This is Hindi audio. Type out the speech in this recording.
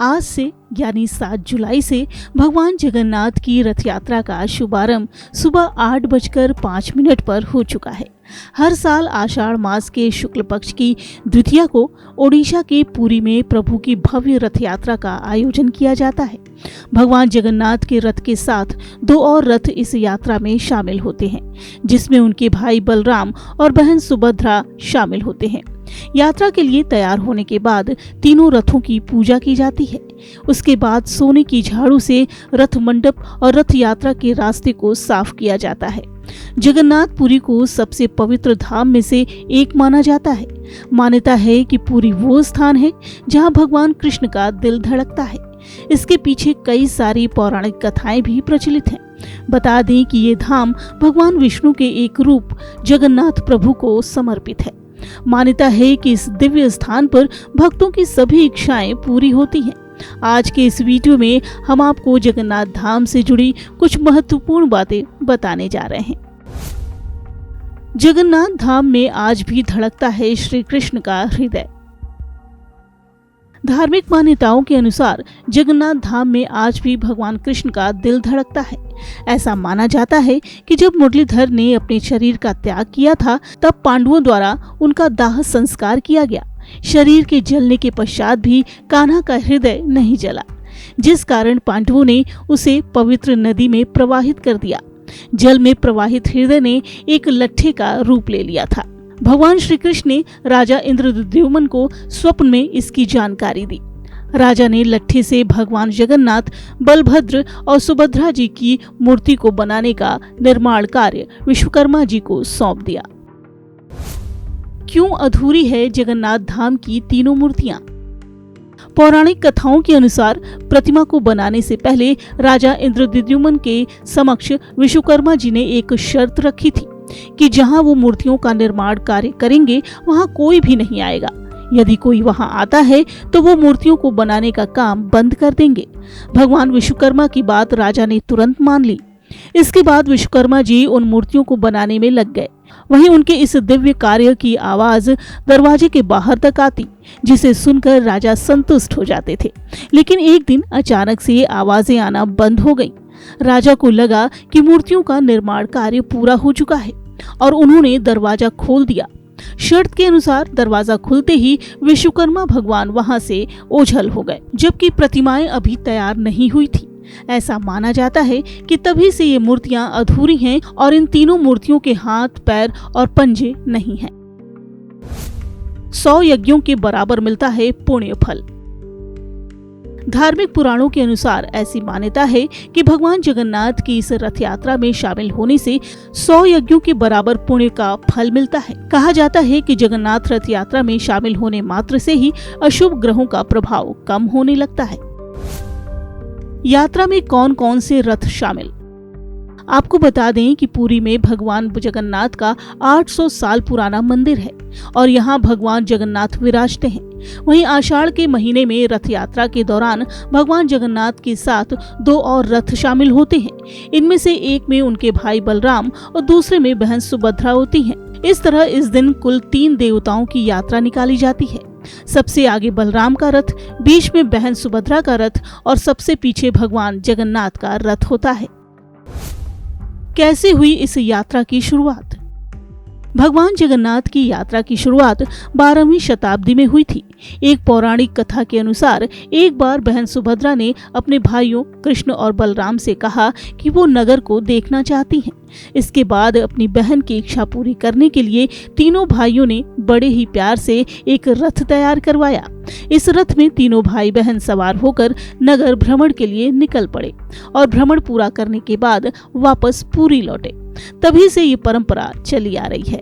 आज से यानी 7 जुलाई से भगवान जगन्नाथ की रथ यात्रा का शुभारंभ सुबह 8:05 पर हो चुका है। हर साल आषाढ़ मास के शुक्ल पक्ष की द्वितीया को ओडिशा के पुरी में प्रभु की भव्य रथ यात्रा का आयोजन किया जाता है। भगवान जगन्नाथ के रथ के साथ 2 और रथ इस यात्रा में शामिल होते हैं, जिसमें उनके भाई बलराम और बहन सुभद्रा शामिल होते हैं। यात्रा के लिए तैयार होने के बाद तीनों रथों की पूजा की जाती है। उसके बाद सोने की झाड़ू से रथ मंडप और रथ यात्रा के रास्ते को साफ किया जाता है। जगन्नाथपुरी को सबसे पवित्र धाम में से एक माना जाता है। मान्यता है कि पुरी वो स्थान है जहां भगवान कृष्ण का दिल धड़कता है। इसके पीछे कई सारी पौराणिक कथाएं भी प्रचलित हैं। बता दें कि ये धाम भगवान विष्णु के एक रूप जगन्नाथ प्रभु को समर्पित है। मान्यता है कि इस दिव्य स्थान पर भक्तों की सभी इच्छाएं पूरी होती हैं। आज के इस वीडियो में हम आपको जगन्नाथ धाम से जुड़ी कुछ महत्वपूर्ण बातें बताने जा रहे हैं। जगन्नाथ धाम में आज भी धड़कता है श्री कृष्ण का हृदय। धार्मिक मान्यताओं के अनुसार जगन्नाथ धाम में आज भी भगवान कृष्ण का दिल धड़कता है। ऐसा माना जाता है कि जब मुरलीधर ने अपने शरीर का त्याग किया था, तब पांडवों द्वारा उनका दाह संस्कार किया गया। शरीर के जलने के पश्चात भी कान्हा का हृदय नहीं जला, जिस कारण पांडवों ने उसे पवित्र नदी में प्रवाहित कर दिया। जल में प्रवाहित हृदय ने एक लट्ठे का रूप ले लिया था। भगवान श्री कृष्ण ने राजा इंद्रद्युम्न को स्वप्न में इसकी जानकारी दी। राजा ने लट्ठे से भगवान जगन्नाथ, बलभद्र और सुभद्रा जी की मूर्ति को बनाने का निर्माण कार्य विश्वकर्मा जी को सौंप दिया। क्यों अधूरी है जगन्नाथ धाम की तीनों मूर्तियां? पौराणिक कथाओं के अनुसार प्रतिमा को बनाने से पहले राजा इंद्रद्युम्न के समक्ष विश्वकर्मा जी ने एक शर्त रखी थी कि जहां वो मूर्तियों का निर्माण कार्य करेंगे वहां कोई भी नहीं आएगा। यदि कोई वहां आता है तो वो मूर्तियों को बनाने का काम बंद कर देंगे। भगवान विश्वकर्मा की बात राजा ने तुरंत मान ली। इसके बाद विश्वकर्मा जी उन मूर्तियों को बनाने में लग गए। वहीं उनके इस दिव्य कार्य की आवाज दरवाजे के बाहर तक आती, जिसे सुनकर राजा संतुष्ट हो जाते थे। लेकिन एक दिन अचानक से ये आवाजें आना बंद हो गईं। राजा को लगा कि मूर्तियों का निर्माण कार्य पूरा हो चुका है और उन्होंने दरवाजा खोल दिया। शर्त के अनुसार दरवाजा खुलते ही विश्वकर्मा भगवान वहां से ओझल हो गए, जबकि प्रतिमाएं अभी तैयार नहीं हुई थी। ऐसा माना जाता है कि तभी से ये मूर्तियां अधूरी हैं और इन तीनों मूर्तियों के हाथ, पैर और पंजे नहीं हैं। 100 यज्ञों के बराबर मिलता है पुण्य फल। धार्मिक पुराणों के अनुसार ऐसी मान्यता है कि भगवान जगन्नाथ की इस रथ यात्रा में शामिल होने से 100 यज्ञों के बराबर पुण्य का फल मिलता है। कहा जाता है कि जगन्नाथ रथ यात्रा में शामिल होने मात्र से ही अशुभ ग्रहों का प्रभाव कम होने लगता है। यात्रा में कौन कौन से रथ शामिल? आपको बता दें कि पुरी में भगवान जगन्नाथ का 800 साल पुराना मंदिर है और यहाँ भगवान जगन्नाथ विराजते हैं। वहीं आषाढ़ के महीने में रथ यात्रा के दौरान भगवान जगन्नाथ के साथ 2 और रथ शामिल होते हैं। इनमें से एक में उनके भाई बलराम और दूसरे में बहन सुभद्रा होती हैं। इस तरह इस दिन कुल 3 देवताओं की यात्रा निकाली जाती है। सबसे आगे बलराम का रथ, बीच में बहन सुभद्रा का रथ और सबसे पीछे भगवान जगन्नाथ का रथ होता है। कैसे हुई इस यात्रा की शुरुआत? भगवान जगन्नाथ की यात्रा की शुरुआत 12वीं शताब्दी में हुई थी। एक पौराणिक कथा के अनुसार एक बार बहन सुभद्रा ने अपने भाइयों कृष्ण और बलराम से कहा कि वो नगर को देखना चाहती हैं। इसके बाद अपनी बहन की इच्छा पूरी करने के लिए तीनों भाइयों ने बड़े ही प्यार से एक रथ तैयार करवाया। इस रथ में तीनों भाई बहन सवार होकर नगर भ्रमण के लिए निकल पड़े और भ्रमण पूरा करने के बाद वापस पुरी लौटे। तभी से ये परंपरा चली आ रही है।